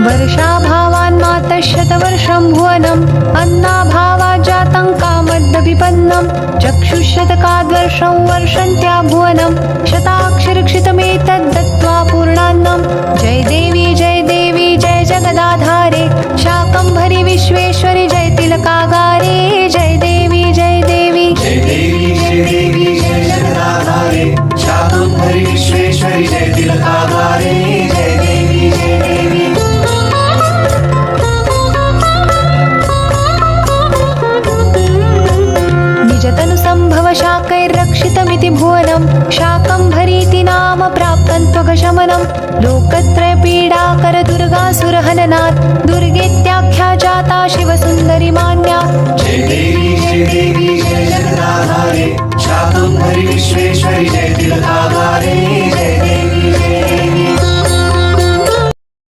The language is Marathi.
वर्षाभावान्मातशतवर्षं भुवनम् अन्नाभावात् जातं कामद्दविपन्नं चक्षुशतकाद्वर्षं वर्षन्त्या भुवनं शताक्षरक्षितमेतद्दत्त्वा पूर्णान्नं जय देवी जय जगदाधारे शाकम्भरि विश्वेश्वरि जय तिलकागारे जय देवी जय देवी जय देवी जय देवी जय जगदाधारे शाकम्भरि विश्वेश्वरि जय तिलकागारे जय देवी जय देवी निजतनुसम्भव शाकैर्रक्षितमिति भुवनं शाकम्भरीति नाम प्राप्तं त्वघशमनं लोकत्रयपीडाकरदुर्गासुरहननात् दुर्गेत्याख्या जाता शिवसुन्दरी मान्या जय देवी जय जगदाधारे शाकम्भरि विश्वेश्वरि जय तिलकागारे